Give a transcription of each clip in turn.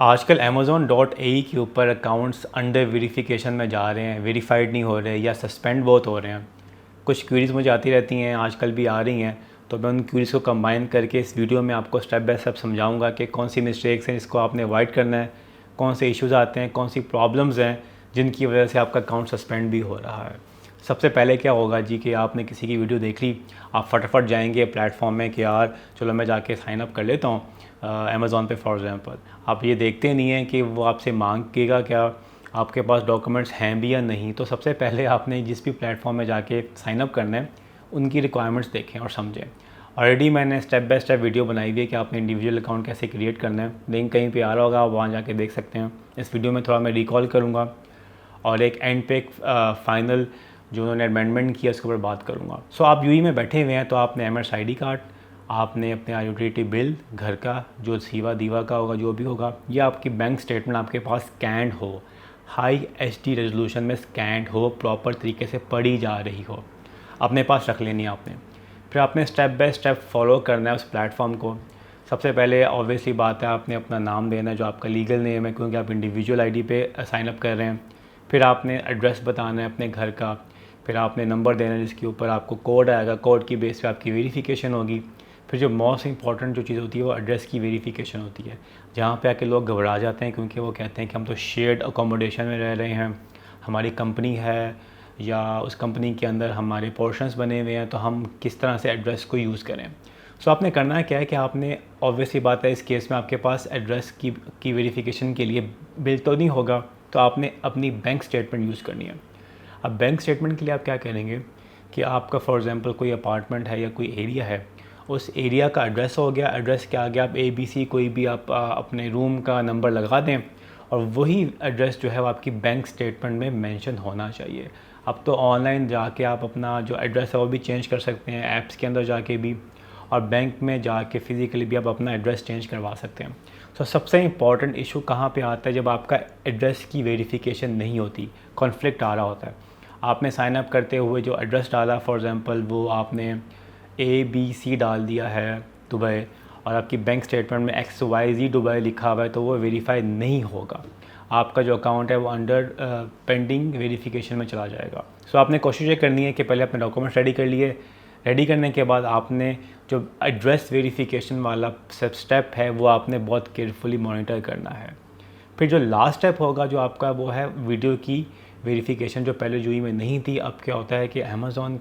आजकल Amazon.ai के ऊपर अकाउंट्स अंडर वेरिफिकेशन में जा रहे हैं, वेरीफाइड नहीं हो रहे या सस्पेंड बहुत हो रहे हैं। कुछ क्वेरीज़ मुझे आती रहती हैं, आजकल भी आ रही हैं, तो मैं उन क्वेरीज़ को कंबाइन करके इस वीडियो में आपको स्टेप बाय स्टेप समझाऊंगा कि कौन सी मिस्टेक्स हैं, इसको आपने अवॉइड करना है, कौन से इश्यूज़ आते हैं, कौन सी प्रॉब्लम्स हैं जिनकी वजह से आपका अकाउंट सस्पेंड भी हो रहा है। सबसे पहले क्या होगा जी कि आपने किसी की वीडियो देख ली, आप फटाफट जाएंगे प्लेटफॉर्म में कि यार चलो मैं जाके साइन अप कर लेता हूँ अमेज़ॉन पे फॉर एग्ज़ाम्पल। आप ये देखते नहीं हैं कि वो आपसे मांगेगा क्या, आपके पास डॉक्यूमेंट्स हैं भी या नहीं। तो सबसे पहले आपने जिस भी प्लेटफॉर्म में जाके साइन अप करना है उनकी रिक्वायरमेंट्स देखें और समझें। ऑलरेडी मैंने स्टेप बाय स्टेप वीडियो बनाई हुई है कि आपने इंडिविजुअल अकाउंट कैसे क्रिएट करना है, लिंक कहीं पे आ रहा होगा, आप वहाँ जाके देख सकते हैं। इस वीडियो में थोड़ा मैं रिकॉल करूँगा और एक एंड पे एक फाइनल जो उन्होंने अमेंडमेंट किया उसके ऊपर बात करूँगा। सो आप यूई में बैठे हुए हैं तो आपने एमएस आई डी कार्ड, आपने अपने यूटिलिटी बिल, घर का जो सीवा दीवा का होगा जो भी होगा, या आपकी बैंक स्टेटमेंट आपके पास स्कैंड हो, हाई एचडी रेजोल्यूशन में स्कैंड हो, प्रॉपर तरीके से पढ़ी जा रही हो, अपने पास रख लेनी है आपने। फिर आपने स्टेप बाय स्टेप फॉलो करना है उस प्लेटफॉर्म को। सबसे पहले ऑब्वियसली बात है आपने अपना नाम देना है जो आपका लीगल नेम है, क्योंकि आप इंडिविजुअल आईडी पे साइन अप कर रहे हैं। फिर आपने एड्रेस बताना है अपने घर का। फिर आपने नंबर देना है जिसके ऊपर आपको कोड आएगा, कोड की बेस पे आपकी वेरिफिकेशन होगी। फिर जो मोस्ट इंपॉर्टेंट जो चीज़ होती है वो एड्रेस की वेरिफिकेशन होती है, जहाँ पे आके लोग घबरा जाते हैं क्योंकि वो कहते हैं कि हम तो शेयर्ड अकोमोडेशन में रह रहे हैं, हमारी कंपनी है या उस कंपनी के अंदर हमारे पोर्शंस बने हुए हैं, तो हम किस तरह से एड्रेस को यूज़ करें। सो आपने करना क्या है कि आपने ऑब्वियसली बात है इस केस में आपके पास एड्रेस की वेरिफिकेशन के लिए बिल तो नहीं होगा, तो आपने अपनी बैंक स्टेटमेंट यूज़ करनी है। अब बैंक स्टेटमेंट के लिए आप क्या करेंगे कि आपका फॉर एग्ज़ाम्पल कोई अपार्टमेंट है या कोई एरिया है, उस एरिया का एड्रेस हो गया, एड्रेस के आगे आप ABC कोई भी आप अपने रूम का नंबर लगा दें और वही एड्रेस जो है वो आपकी बैंक स्टेटमेंट में मेंशन होना चाहिए। अब तो ऑनलाइन जाके आप अपना जो एड्रेस है वो भी चेंज कर सकते हैं, ऐप्स के अंदर जाके भी, और बैंक में जाके फ़िज़िकली भी आप अपना एड्रेस चेंज करवा सकते हैं। तो सबसे इम्पॉर्टेंट इशू कहाँ पे आता है, जब आपका एड्रेस की वेरिफिकेशन नहीं होती, कॉन्फ्लिक्ट आ रहा होता है। आपने साइन अप करते हुए जो एड्रेस डाला फॉर एग्ज़ाम्पल वो आपने ABC डाल दिया है दुबई, और आपकी बैंक स्टेटमेंट में XYZ दुबई लिखा हुआ है, तो वो वेरीफाई नहीं होगा। आपका जो अकाउंट है वो अंडर पेंडिंग वेरिफिकेशन में चला जाएगा। सो आपने कोशिश ये करनी है कि पहले अपने डॉक्यूमेंट्स रेडी कर लिए। रेडी करने के बाद आपने जो एड्रेस वेरिफिकेशन वाला स्टेप है वो आपने बहुत केयरफुली मॉनिटर करना है। फिर जो लास्ट स्टेप होगा जो आपका वो है वीडियो की वेरिफिकेशन, जो पहले यूई में नहीं थी। अब क्या होता है कि अमेज़ॉन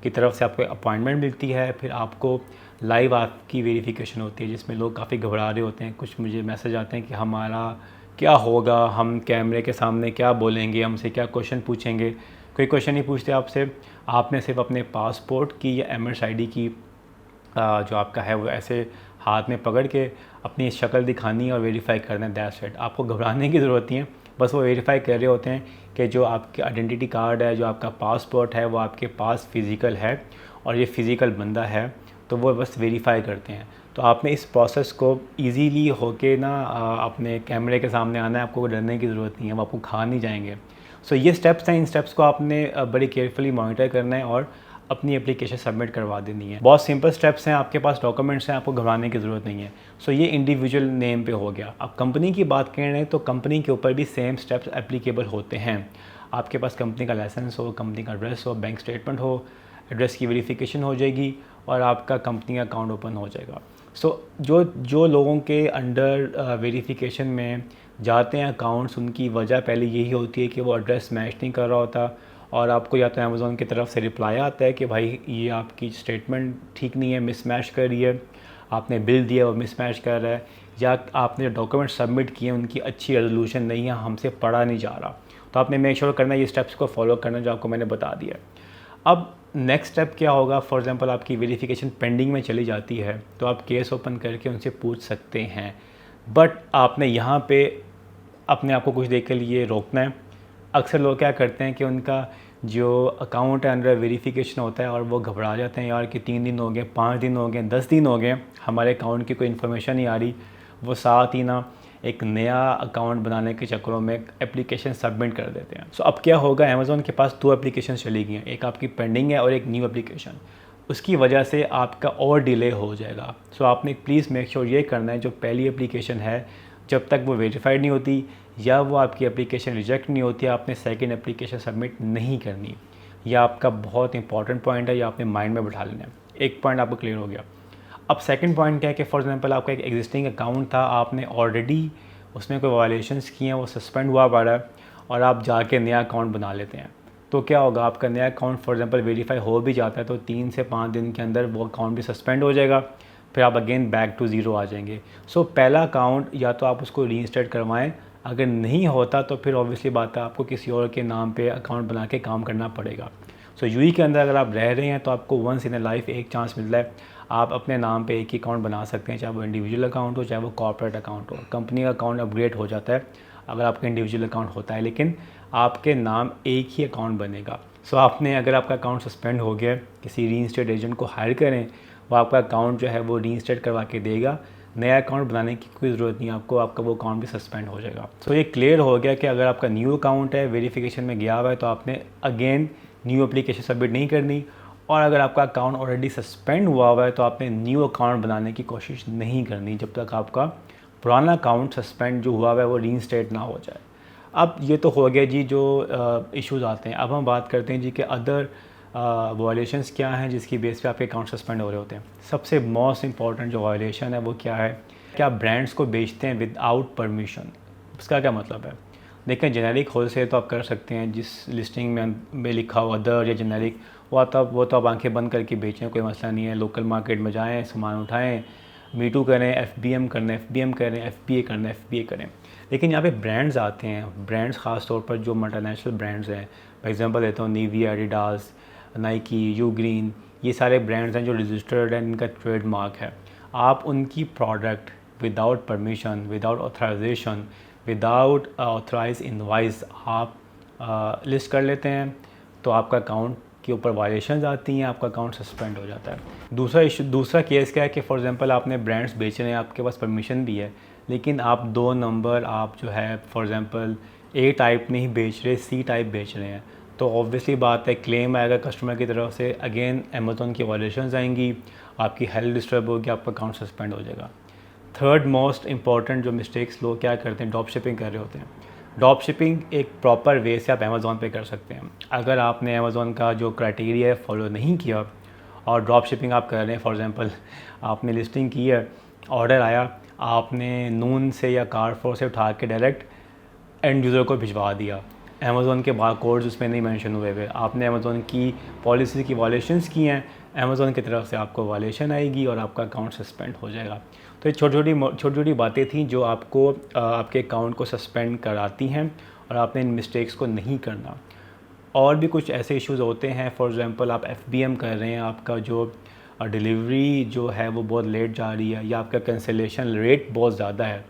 की तरफ से आपको अपॉइंटमेंट मिलती है, फिर आपको लाइव आपकी वेरिफिकेशन होती है जिसमें लोग काफ़ी घबरा रहे होते हैं। कुछ मुझे मैसेज आते हैं कि हमारा क्या होगा, हम कैमरे के सामने क्या बोलेंगे, हमसे क्या क्वेश्चन पूछेंगे। कोई क्वेश्चन नहीं पूछते आपसे, आपने सिर्फ अपने पासपोर्ट की या MSID की जो आपका है वो ऐसे हाथ में पकड़ के अपनी शक्ल दिखानी है और वेरीफाई करना है, दैट्स इट। आपको घबराने की ज़रूरत नहीं है, बस वो वेरीफाई कर रहे होते हैं कि जो आपके आइडेंटिटी कार्ड है, जो आपका पासपोर्ट है वो आपके पास फ़िज़िकल है और ये फ़िज़िकल बंदा है, तो वो बस वेरीफाई करते हैं। तो आपने इस प्रोसेस को ईज़िली होके ना अपने कैमरे के सामने आना है, आपको डरने की ज़रूरत नहीं है, वो आपको खा नहीं जाएंगे। सो ये स्टेप्स हैं, इन स्टेप्स को आपने बड़ी केयरफुली मॉनिटर करना है और अपनी एप्लीकेशन सबमिट करवा देनी है। बहुत सिंपल स्टेप्स हैं, आपके पास डॉक्यूमेंट्स हैं, आपको घबराने की ज़रूरत नहीं है। सो ये इंडिविजुअल नेम पे हो गया। अब कंपनी की बात करें तो कंपनी के ऊपर भी सेम स्टेप्स एप्लीकेबल होते हैं। आपके पास कंपनी का लाइसेंस हो, कंपनी का एड्रेस हो, बैंक स्टेटमेंट हो, एड्रेस की वेरिफिकेशन हो जाएगी और आपका कंपनी का अकाउंट ओपन हो जाएगा। सो जो लोगों के अंडर वेरिफिकेशन में जाते हैं अकाउंट्स, उनकी वजह पहले यही होती है कि वो एड्रेस मैच नहीं कर रहा होता, और आपको या तो अमेज़ॉन की तरफ से रिप्लाई आता है कि भाई ये आपकी स्टेटमेंट ठीक नहीं है, मिसमैच कर रही है, आपने बिल दिया वो मिसमैच कर रहा है, या आपने जो डॉक्यूमेंट सबमिट किए उनकी अच्छी रेजोल्यूशन नहीं है, हमसे पढ़ा नहीं जा रहा। तो आपने मेक श्योर करना है ये स्टेप्स को फॉलो करना जो आपको मैंने बता दिया। अब नेक्स्ट स्टेप क्या होगा, फॉर एग्ज़ाम्पल आपकी वेरिफिकेशन पेंडिंग में चली जाती है तो आप केस ओपन करके उनसे पूछ सकते हैं, बट आपने यहाँ पे अपने आप को कुछ देर के लिए रोकना है। अक्सर लोग क्या करते हैं कि उनका जो अकाउंट है अंडर वेरिफिकेशन होता है और वो घबरा जाते हैं यार कि 3 दिन हो गए, 5 दिन हो गए, 10 दिन हो गए, हमारे अकाउंट की कोई इन्फॉर्मेशन नहीं आ रही। वो साथ ही ना एक नया अकाउंट बनाने के चक्करों में एप्लीकेशन सबमिट कर देते हैं। सो अब क्या होगा, अमेज़ॉन के पास 2 एप्लीकेशन चली गई हैं, एक आपकी पेंडिंग है और एक न्यू एप्लीकेशन। उसकी वजह से आपका और डिले हो जाएगा। सो आपने प्लीज़ मेक श्योर ये करना है जो पहली एप्लीकेशन है जब तक वो वेरीफाइड नहीं होती या वो आपकी एप्लीकेशन रिजेक्ट नहीं होती, आपने सेकंड एप्लीकेशन सबमिट नहीं करनी। यह आपका बहुत इंपॉर्टेंट पॉइंट है, या आपने माइंड में बैठा लेना है। एक पॉइंट आपको क्लियर हो गया। अब सेकंड पॉइंट क्या है कि फॉर एग्जांपल आपका एक एग्जिस्टिंग अकाउंट था, आपने ऑलरेडी उसमें कोई वायलेशंस किए हैं, वो सस्पेंड हुआ पड़ा है, और आप जाके नया अकाउंट बना लेते हैं, तो क्या होगा, आपका नया अकाउंट फॉर एग्जांपल वेरीफाई हो भी जाता है तो 3 से 5 दिन के अंदर वो अकाउंट भी सस्पेंड हो जाएगा, फिर आप अगेन बैक टू ज़ीरो आ जाएंगे। सो पहला अकाउंट या तो आप उसको रीइंस्टेट करवाएं, अगर नहीं होता तो फिर ऑब्वियसली बात है आपको किसी और के नाम पे अकाउंट बना के काम करना पड़ेगा। सो यूई के अंदर अगर आप रह रहे हैं तो आपको वंस इन ए लाइफ एक चांस मिलता है, आप अपने नाम पे एक ही अकाउंट बना सकते हैं, चाहे वो इंडिविजुअल अकाउंट हो चाहे वो कॉर्पोरेट अकाउंट हो। कंपनी का अकाउंट अपग्रेड हो जाता है अगर आपका इंडिविजुअल अकाउंट होता है, लेकिन आपके नाम एक ही अकाउंट बनेगा। सो आपने अगर आपका अकाउंट सस्पेंड हो गया, किसी रीइंस्टेट एजेंट को हायर करें, वो आपका अकाउंट जो है वो रीइंस्टेट करवा के देगा, नया अकाउंट बनाने की कोई ज़रूरत नहीं आपको, आपका वो अकाउंट भी सस्पेंड हो जाएगा। सो ये क्लियर हो गया कि अगर आपका न्यू अकाउंट है, वेरिफिकेशन में गया हुआ है, तो आपने अगेन न्यू एप्लीकेशन सबमिट नहीं करनी, और अगर आपका अकाउंट ऑलरेडी सस्पेंड हुआ है तो आपने न्यू अकाउंट बनाने की कोशिश नहीं करनी जब तक आपका पुराना अकाउंट सस्पेंड जो हुआ है वो रीइंस्टेट ना हो जाए। अब ये तो हो गया जी जो इश्यूज़ आते हैं। अब हम बात करते हैं जी कि अदर वायलेशंस क्या हैं जिसकी बेस पे आपके अकाउंट सस्पेंड हो रहे होते हैं। सबसे मोस्ट इंपॉर्टेंट जो वायलेशन है वो क्या है कि आप ब्रांड्स को बेचते हैं विदाउट परमिशन। इसका क्या मतलब है? देखें, जेनेरिक होलसेल तो आप कर सकते हैं, जिस लिस्टिंग में लिखा हो अदर या जेनेरिक, वो तो आप आंखें बंद करके बेचें, कोई मसला नहीं है। लोकल मार्केट में जाएँ, सामान उठाएँ, मीटू करें, एफबीएम करना है एफबीएम करें, एफबीए करना है एफबीए करें। लेकिन यहाँ पे ब्रांड्स आते हैं, ब्रांड्स ख़ास तौर पर जो मल्टीनेशनल ब्रांड्स हैं, फॉर एग्जांपल देता हूँ Nivea, Adidas, Nike, you green, ये सारे ब्रांड्स हैं जो रजिस्टर्ड हैं, इनका ट्रेडमार्क है। आप उनकी product without permission, without authorization, without authorize invoice आप लिस्ट कर लेते हैं, तो आपका अकाउंट के ऊपर वायलेशंस आती हैं, आपका अकाउंट सस्पेंड हो जाता है। दूसरा केस क्या है कि फॉर एग्जांपल आपने ब्रांड्स बेच रहे हैं, आपके पास परमिशन भी है, लेकिन आप 2 नंबर आप जो है फॉर एग्जांपल ए टाइप नहीं बेच रहे, सी टाइप बेच रहे हैं, तो ऑब्वियसली बात है क्लेम आएगा कस्टमर की तरफ से, अगेन अमेज़ॉन की वायलेशंस आएंगी, आपकी हेल्थ डिस्टर्ब होगी, आपका अकाउंट सस्पेंड हो जाएगा। थर्ड मोस्ट इंपॉर्टेंट जो मिस्टेक्स लोग क्या करते हैं, ड्रॉप शिपिंग कर रहे होते हैं। ड्रॉप शिपिंग एक प्रॉपर वे से आप अमेज़ॉन पे कर सकते हैं। अगर आपने अमेज़ॉन का जो क्राइटेरिया है फॉलो नहीं किया और ड्रॉप शिपिंग आप कर रहे हैं, फॉर एग्जांपल आपने लिस्टिंग की है, ऑर्डर आया, आपने नून से या कारफोर से उठा के डायरेक्ट एंड यूज़र को भिजवा दिया, अमेज़ॉन के बार कोड्स उसमें नहीं मेंशन हुए हुए, आपने अमेज़ॉन की पॉलिसी की वायलेशंस की हैं, अमेज़ॉन की तरफ से आपको वायलेशन आएगी और आपका अकाउंट सस्पेंड हो जाएगा। तो ये छोटी छोटी बातें थी जो आपको आपके अकाउंट को सस्पेंड कराती हैं, और आपने इन मिस्टेक्स को नहीं करना। और भी कुछ ऐसे इश्यूज़ होते हैं, फॉर एग्जांपल आप एफबीएम कर रहे हैं, आपका जो डिलीवरी जो है वो बहुत लेट जा रही है, या आपका कैंसिलेशन रेट बहुत ज़्यादा है,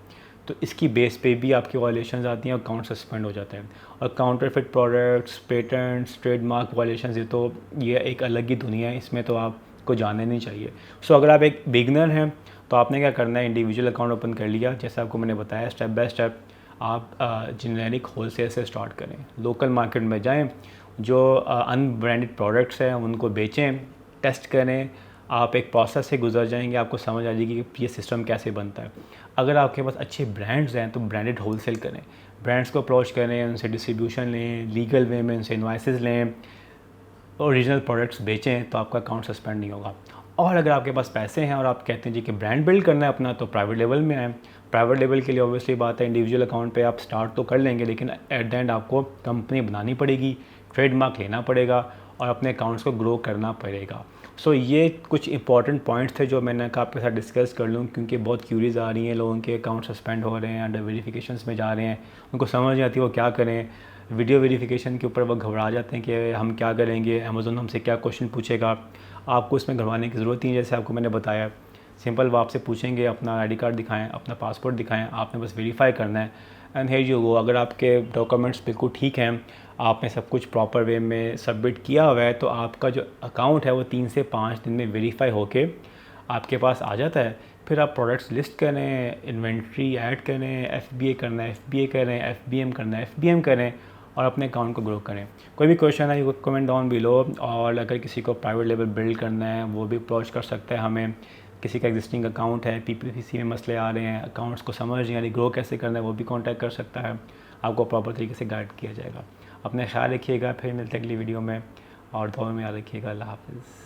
तो इसकी बेस पे भी आपकी वायलेशंस आती हैं और अकाउंट सस्पेंड हो जाते हैं। और counterfeit products, patents, trademark violations, ये एक अलग ही दुनिया है, इसमें तो आपको जानना नहीं चाहिए। सो अगर आप एक बिगनर हैं तो आपने क्या करना है, इंडिविजुअल अकाउंट ओपन कर लिया, जैसे आपको मैंने बताया स्टेप बाय स्टेप, आप जेनेरिक होलसेल से स्टार्ट करें, लोकल मार्केट में जाएं, जो अनब्रांडेड प्रोडक्ट्स हैं उनको बेचें, टेस्ट करें, आप एक प्रोसेस से गुजर जाएंगे, आपको समझ आ जाएगी कि ये सिस्टम कैसे बनता है। अगर आपके पास अच्छे ब्रांड्स हैं तो ब्रांडेड होलसेल करें, ब्रांड्स को अप्रोच करें, उनसे डिस्ट्रीब्यूशन लें, लीगल वे में उनसे इन्वाइसेस लें, ओरिजिनल प्रोडक्ट्स बेचें, तो आपका अकाउंट सस्पेंड नहीं होगा। और अगर आपके पास पैसे हैं और आप कहते हैं जी कि ब्रांड बिल्ड करना है अपना, तो प्राइवेट लेवल में आए। प्राइवेट लेवल के लिए ऑब्वियसली बात है, इंडिविजुअल अकाउंट पे आप स्टार्ट तो कर लेंगे, लेकिन एट द एंड आपको कंपनी बनानी पड़ेगी, ट्रेडमार्क लेना पड़ेगा और अपने अकाउंट्स को ग्रो करना पड़ेगा। सो ये कुछ इंपॉर्टेंट पॉइंट्स थे जो मैंने कहा आपके साथ डिस्कस कर लूँ, क्योंकि बहुत क्यूरीज आ रही हैं, लोगों के अकाउंट सस्पेंड हो रहे हैं, अंडर वेरिफिकेशंस में जा रहे हैं, उनको समझ नहीं आती वो क्या करें। वीडियो वेरिफिकेशन के ऊपर वो घबरा जाते हैं कि हम क्या करेंगे, अमेज़ॉन हमसे क्या क्वेश्चन पूछेगा। आपको इसमें घबराने की ज़रूरत नहीं है, जैसे आपको मैंने बताया, सिंपल वो आपसे पूछेंगे अपना आईडी कार्ड दिखाएं, अपना पासपोर्ट दिखाएं, आपने बस वेरीफाई करना है एंड हियर यू गो। अगर आपके डॉक्यूमेंट्स बिल्कुल ठीक हैं, आपने सब कुछ प्रॉपर वे में सबमिट किया हुआ है, तो आपका जो अकाउंट है वो 3 से 5 दिन में वेरीफाई होके आपके पास आ जाता है। फिर आप प्रोडक्ट्स लिस्ट करें, इन्वेंट्री ऐड करें, एफबीए करना है एफबीए करें, एफबीएम करना है एफबीएम करें, और अपने अकाउंट को ग्रो करें। कोई भी क्वेश्चन है यू कमेंट डाउन बिलो, और अगर किसी को प्राइवेट लेवल बिल्ड करना है वो भी अप्रोच कर सकता है हमें। किसी का एग्जिस्टिंग अकाउंट है, PPPC में मसले आ रहे हैं, अकाउंट्स को समझ नहीं आ रही, ग्रो कैसे करना है, वो भी कॉन्टैक्ट कर सकता है, आपको प्रॉपर तरीके से गाइड किया जाएगा। अपना ख्याल रखिएगा, फिर मिलते हैं अगली वीडियो में और दुआ में याद रखिएगा। अल्लाह हाफ़िज़।